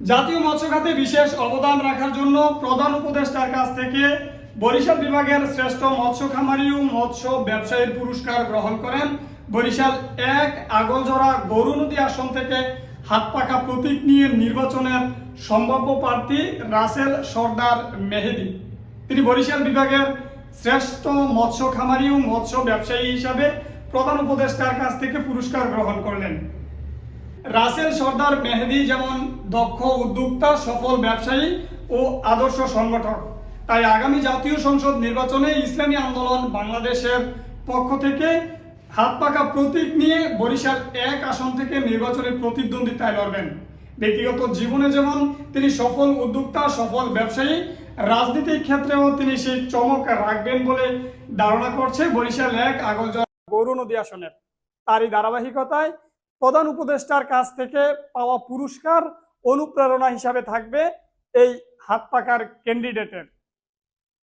জাতীয় মৎস্য খাতে বিশেষ অবদান রাখার জন্য প্রধান উপদেষ্টার কাছ থেকে বরিশাল বিভাগের শ্রেষ্ঠ মৎস্য খামারি ও মৎস্য ব্যবসায়ীর পুরস্কার গ্রহণ করেন বরিশাল ১ আগলজোড়া গরুনদী আসন থেকে হাতপাকা প্রতীক নিয়ে নির্বাচনের সম্ভাব্য প্রার্থী রাসেল সর্দার মেহেদী। তিনি বরিশাল বিভাগের শ্রেষ্ঠ মৎস্য খামারি ও মৎস্য ব্যবসায়ী হিসাবে প্রধান উপদেষ্টার কাছ থেকে পুরস্কার গ্রহণ করলেন। রাসেল সর্দার মেহেদী যেমন দক্ষ উদ্যোক্তা, সফল ব্যবসায়ী ও আদর্শ সংগঠক, তাই আগামী জাতীয় সংসদ নির্বাচনে ইসলামী আন্দোলন বাংলাদেশের পক্ষ থেকে হাতপাকা প্রতীক নিয়ে বরিশাল ১ আসন থেকে নির্বাচনে প্রতিদ্বন্দ্বিতায় লড়বেন। ব্যক্তিগত জীবনে যেমন তিনি সফল উদ্যোক্তা, সফল ব্যবসায়ী, রাজনীতির ক্ষেত্রেও তিনি সেই চমক রাখবেন বলে ধারণা করছে বরিশাল ১ আগলজোড়া গৌরনদী আসনের। তারই ধারাবাহিকতায় প্রধান উপদেষ্টার কাছ থেকে পাওয়া পুরস্কার অনুপ্রেরণা হিসাবে থাকবে এই হাতপাকার ক্যান্ডিডেটের।